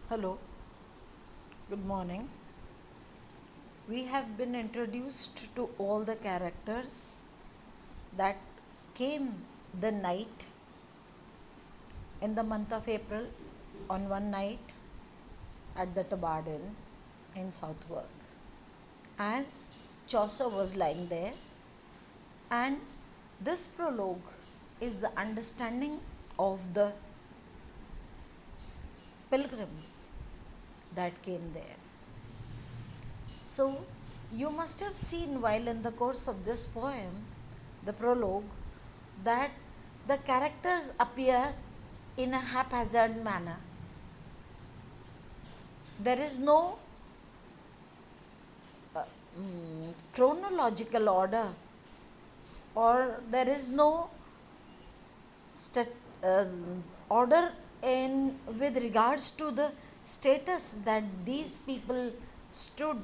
Hello, good morning. We have been introduced to all the characters that came the night in the month of April on one night at the Tabard Inn in Southwark. As Chaucer was lying there, and this prologue is the understanding of the pilgrims that came there. So, you must have seen while in the course of this poem, the prologue, that the characters appear in a haphazard manner. There is no chronological order, or there is no st- uh, order in with regards to the status that these people stood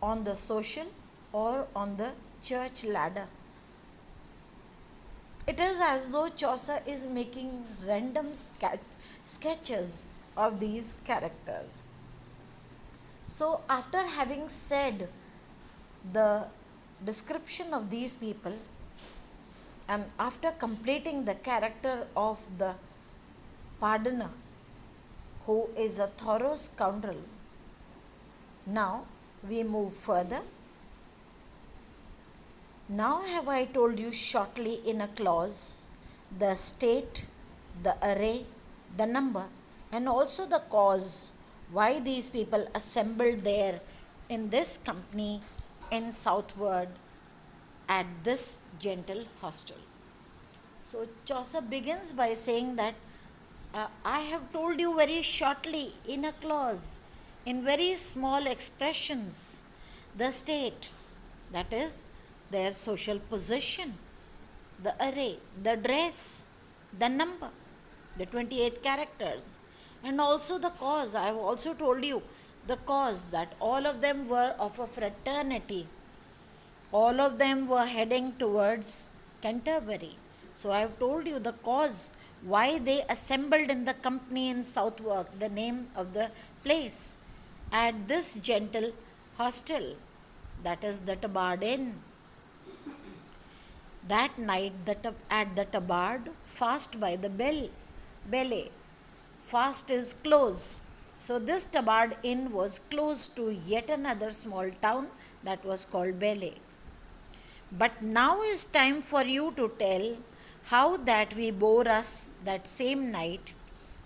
on the social or on the church ladder. It is as though Chaucer is making random sketches of these characters. So, after having said the description of these people, and after completing the character of the pardoner, who is a thorough scoundrel, now we move further. Now have I told you shortly in a clause the state, the array, the number, and also the cause why these people assembled there in this company in Southward at this gentle hostel. So Chaucer begins by saying that I have told you very shortly in a clause, in very small expressions, the state, that is, their social position, the array, the dress, the number, the 28 characters, and also the cause. I have also told you the cause that all of them were of a fraternity. All of them were heading towards Canterbury. So I have told you the cause why they assembled in the company in Southwark, the name of the place, at this gentle hostel, that is the Tabard Inn. That night at the Tabard, fast by the Belle. Fast is close. So this Tabard Inn was close to yet another small town that was called Belle. But now is time for you to tell how that we bore us that same night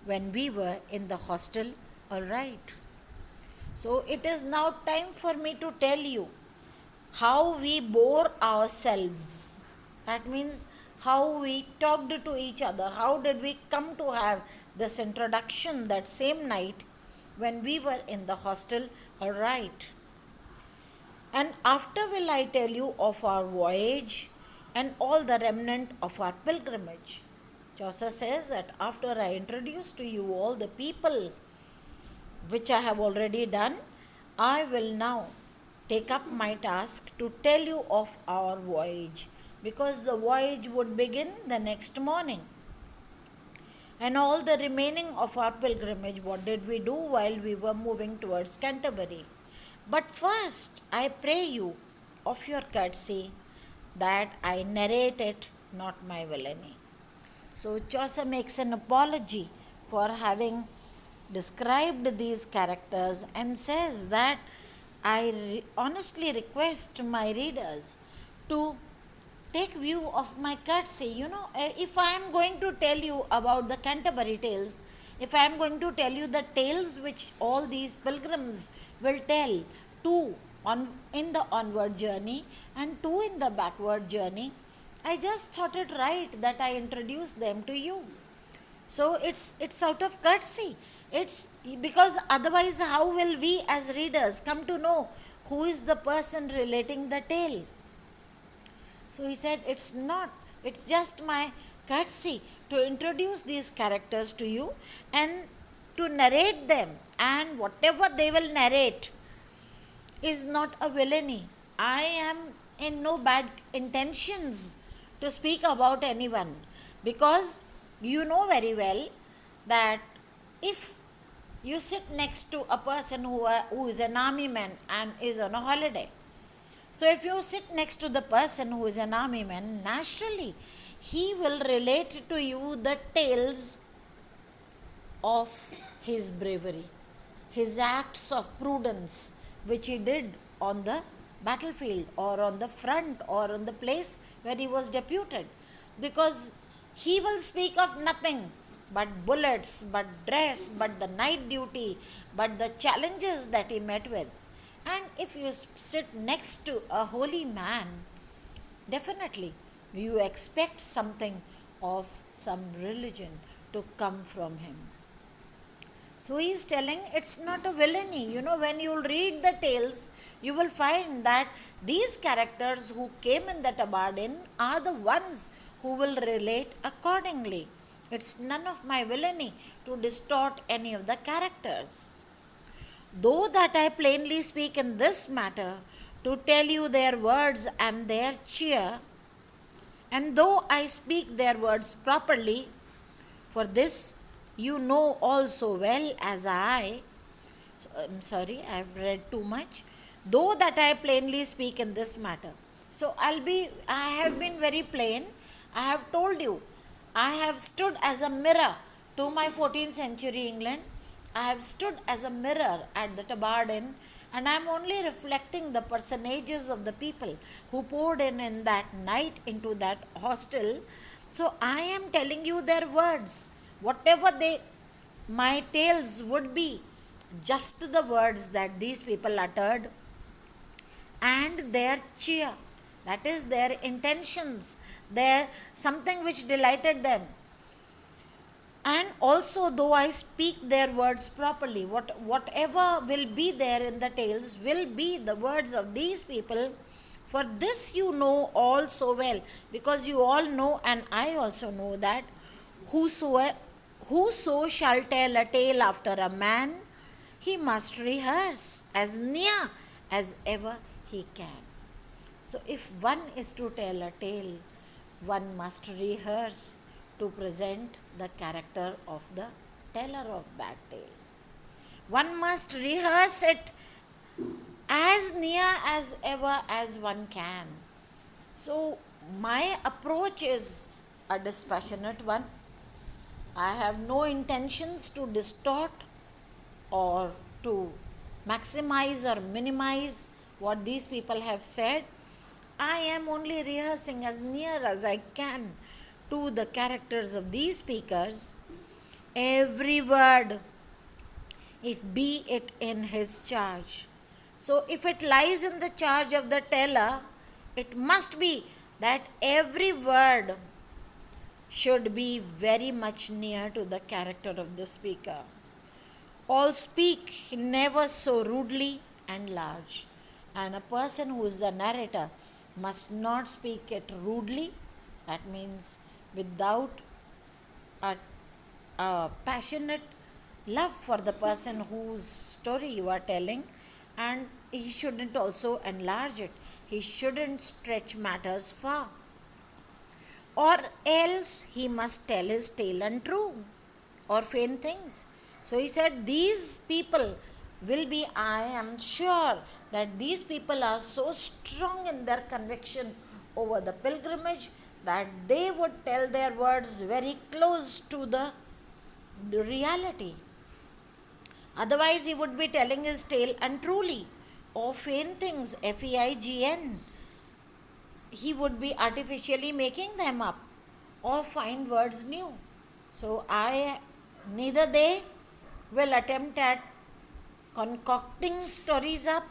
when we were in the hostel, all right. So it is now time for me to tell you how we bore ourselves. That means how we talked to each other. How did we come to have this introduction that same night when we were in the hostel, all right. And after will I tell you of our voyage and all the remnant of our pilgrimage. Chaucer says that after I introduce to you all the people which I have already done, I will now take up my task to tell you of our voyage, because the voyage would begin the next morning. And all the remaining of our pilgrimage, what did we do while we were moving towards Canterbury? But first, I pray you of your courtesy that I narrate it, not my villainy. So Chaucer makes an apology for having described these characters and says that I honestly request my readers to take view of my courtesy. If I am going to tell you about the Canterbury tales, if I am going to tell you the tales which all these pilgrims will tell, two in the onward journey and two in the backward journey, I just thought it right that I introduce them to you. So it's out of courtesy. It's because otherwise, how will we as readers come to know who is the person relating the tale? So he said, it's not, it's just my courtesy to introduce these characters to you and to narrate them, and whatever they will narrate is not a villainy. I am in no bad intentions to speak about anyone, because you know very well that if You sit next to a person who is an army man and is on a holiday. So if you sit next to the person who is an army man, naturally he will relate to you the tales of his bravery, his acts of prudence which he did on the battlefield or on the front or on the place where he was deputed. Because he will speak of nothing but bullets, but dress, but the night duty, but the challenges that he met with. And if you sit next to a holy man, definitely you expect something of some religion to come from him. So he is telling it's not a villainy. When you read the tales, you will find that these characters who came in the Tabard Inn are the ones who will relate accordingly. It's none of my villainy to distort any of the characters. Though that I plainly speak in this matter, to tell you their words and their cheer, and though I speak their words properly, for this you know all so well as I. I'm sorry, I've read too much. Though that I plainly speak in this matter. So I have been very plain. I have told you, I have stood as a mirror to my 14th century England. I have stood as a mirror at the Tabard Inn, and I am only reflecting the personages of the people who poured in that night into that hostel. So I am telling you their words, whatever my tales would be, just the words that these people uttered, and their cheer, that is their intentions, their something which delighted them. And also, though I speak their words properly, whatever will be there in the tales will be the words of these people. For this you know all so well, because you all know, and I also know, that whoso shall tell a tale after a man, he must rehearse as near as ever he can. So, if one is to tell a tale, one must rehearse to present the character of the teller of that tale. One must rehearse it as near as ever as one can. So, my approach is a dispassionate one. I have no intentions to distort or to maximize or minimize what these people have said. I am only rehearsing as near as I can to the characters of these speakers. Every word, if be it in his charge. So if it lies in the charge of the teller, it must be that every word should be very much near to the character of the speaker. All speak never so rudely and large, and a person who is the narrator must not speak it rudely, that means without a passionate love for the person whose story you are telling, and he shouldn't also enlarge it. He shouldn't stretch matters far, or else he must tell his tale untrue or feign things. So he said, these people will be, I am sure that these people are so strong in their conviction over the pilgrimage that they would tell their words very close to the reality. Otherwise, he would be telling his tale untruly or feign things, FEIGN. He would be artificially making them up or find words new. So neither they will attempt at concocting stories up.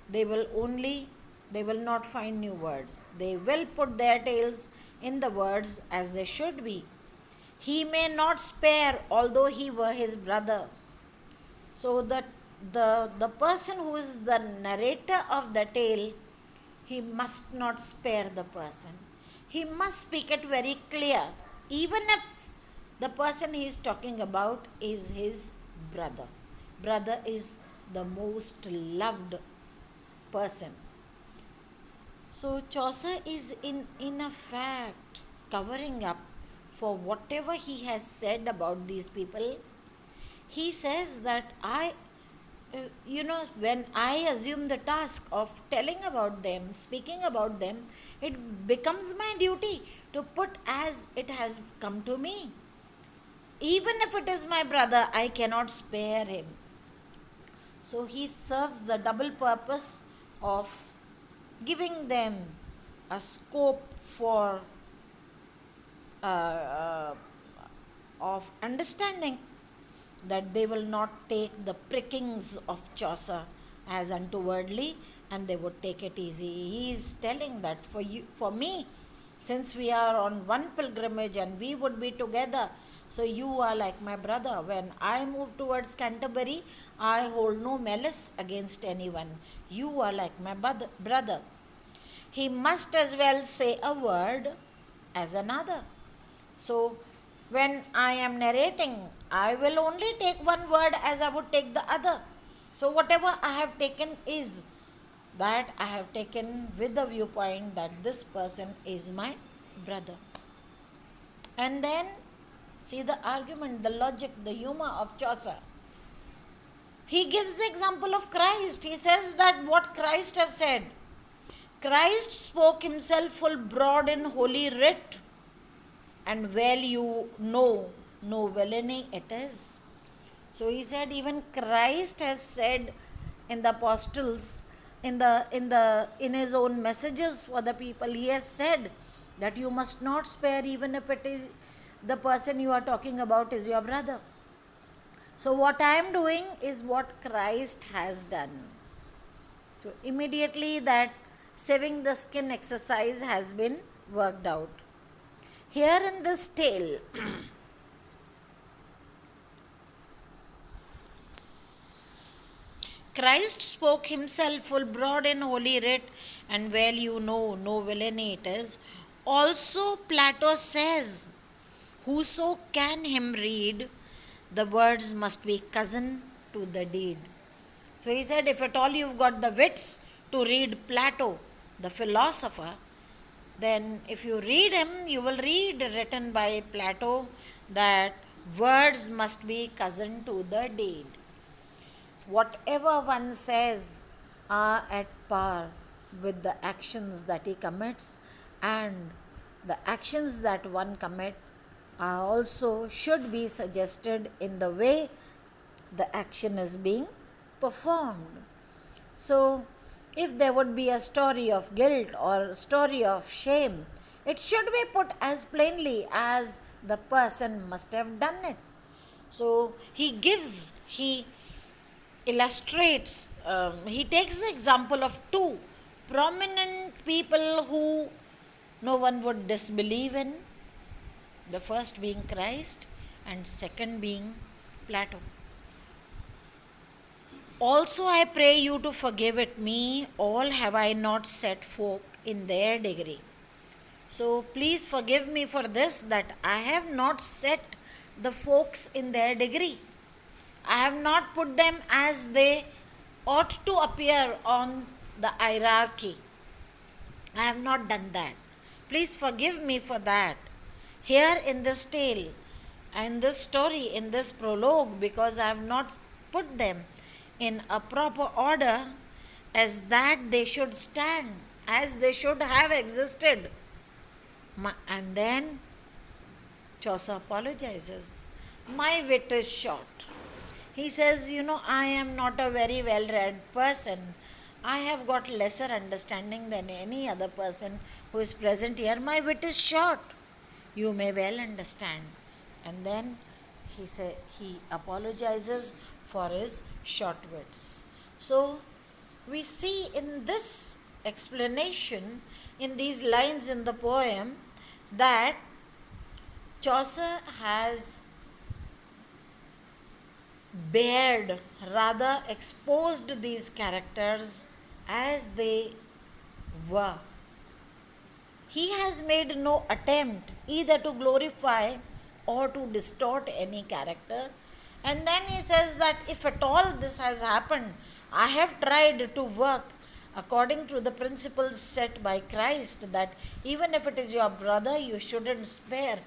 They will not find new words. They will put their tales in the words as they should be. He may not spare, although he were his brother. So the person who is the narrator of the tale, he must not spare the person. He must speak it very clear, even if the person he is talking about is his brother. Brother is the most loved person. So Chaucer is in a fact covering up for whatever he has said about these people. He says that when I assume the task of telling about them, speaking about them, it becomes my duty to put as it has come to me. Even if it is my brother, I cannot spare him. So he serves the double purpose of giving them a scope for uh, of understanding that they will not take the prickings of Chaucer as untowardly, and they would take it easy. He is telling that for me, since we are on one pilgrimage and we would be together, so you are like my brother. When I move towards Canterbury, I hold no malice against anyone. You are like my brother. He must as well say a word as another. So, when I am narrating, I will only take one word as I would take the other. So, whatever I have taken is that I have taken with the viewpoint that this person is my brother. And then see the argument, the logic, the humor of Chaucer. He gives the example of Christ. He says that what Christ have said. Christ spoke himself full broad in holy writ, and well you know, no villainy it is. So he said even Christ has said in the apostles, in his own messages for the people, he has said that you must not spare even if it is the person you are talking about is your brother. So what I am doing is what Christ has done. So immediately that saving the skin exercise has been worked out. Here in this tale, Christ spoke himself full broad in holy writ, and well you know, no villainy it is. Also Plato says, whoso can him read, the words must be cousin to the deed. So he said, if at all you've got the wits to read Plato, the philosopher, then if you read him, you will read written by Plato that words must be cousin to the deed. Whatever one says are at par with the actions that he commits, and the actions that one commit are also should be suggested in the way the action is being performed. So, if there would be a story of guilt or a story of shame, it should be put as plainly as the person must have done it. So, he illustrates, he takes the example of two prominent people who no one would disbelieve in, the first being Christ and second being Plato. Also I pray you to forgive it me, all have I not set folk in their degree. So please forgive me for this, that I have not set the folks in their degree. I have not put them as they ought to appear on the hierarchy. I have not done that. Please forgive me for that. Here in this tale, in this story, in this prologue, because I have not put them in a proper order as that they should stand, as they should have existed. And then Chaucer apologizes. My wit is short. He says, I am not a very well read person. I have got lesser understanding than any other person who is present here. My wit is short. You may well understand. And then he apologizes for his short wits. So we see in this explanation, in these lines in the poem, that Chaucer has bared, rather exposed these characters as they were. He has made no attempt either to glorify or to distort any character. And then he says that if at all this has happened, I have tried to work according to the principles set by Christ, that even if it is your brother, you shouldn't spare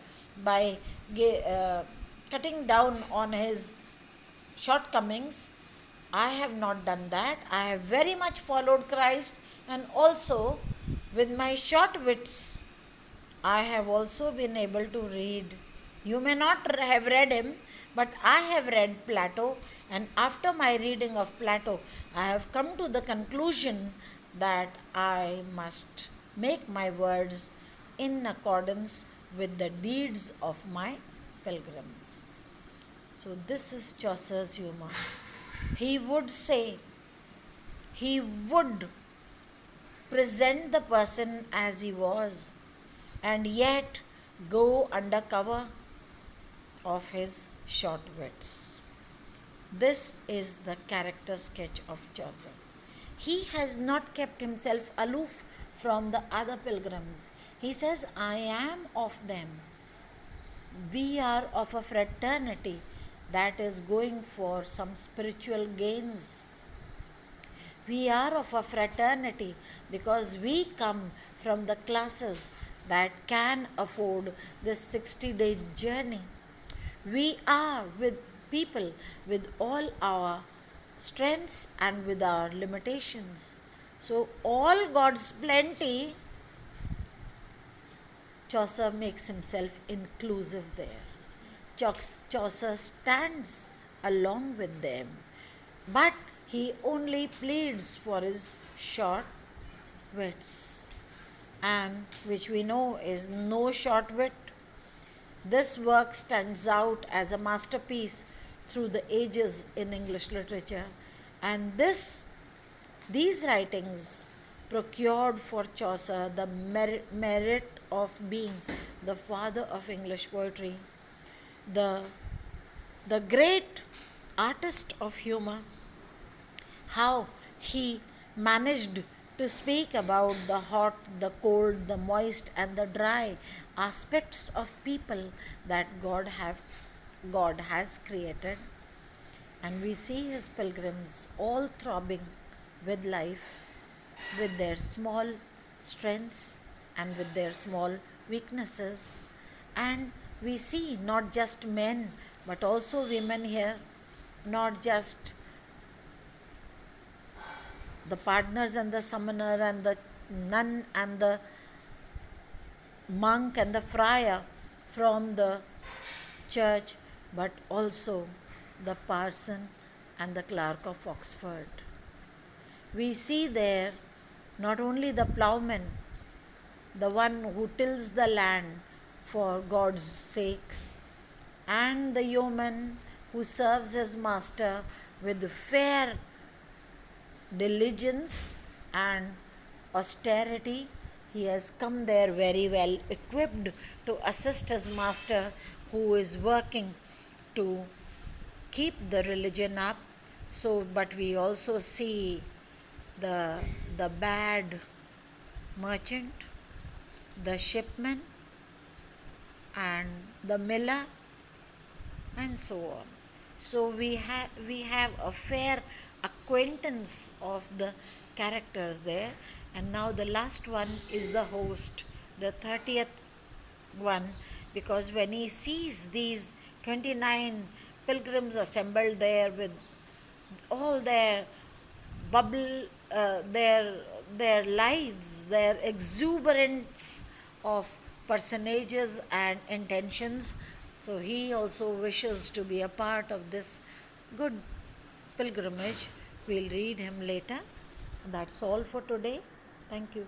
by cutting down on his shortcomings. I have not done that. I have very much followed Christ, and also with my short wits, I have also been able to read. You may not have read him, but I have read Plato, and after my reading of Plato, I have come to the conclusion that I must make my words in accordance with the deeds of my pilgrims. So, this is Chaucer's humor. He would say, he would present the person as he was, and yet go under cover of his short wits. This is the character sketch of Chaucer. He has not kept himself aloof from the other pilgrims. He says, I am of them. We are of a fraternity that is going for some spiritual gains. We are of a fraternity because we come from the classes that can afford this 60-day journey. We are with people with all our strengths and with our limitations. So, all God's plenty, Chaucer makes himself inclusive there. Chaucer stands along with them, but he only pleads for his short wits, and which we know is no short wit. This work stands out as a masterpiece through the ages in English literature, and these writings procured for Chaucer the merit of being the father of English poetry, the great artist of humor. How he managed to speak about the hot, the cold, the moist, and the dry aspects of people that God has created. And we see his pilgrims all throbbing with life, with their small strengths and with their small weaknesses. And we see not just men but also women here, not just the partners and the summoner and the nun and the monk and the friar from the church, but also the parson and the clerk of Oxford. We see there not only the plowman, the one who tills the land for God's sake, and the yeoman who serves his master with fair diligence and austerity. He has come there very well equipped to assist his master who is working to keep the religion up. So, but we also see the bad merchant, the shipman, and the miller, and so on. So we have a fair acquaintance of the characters there. And now the last one is the host, the 30th one, because when he sees these 29 pilgrims assembled there with all their bubble, their lives, their exuberance of personages and intentions. So he also wishes to be a part of this good pilgrimage. We'll read him later. That's all for today. Thank you.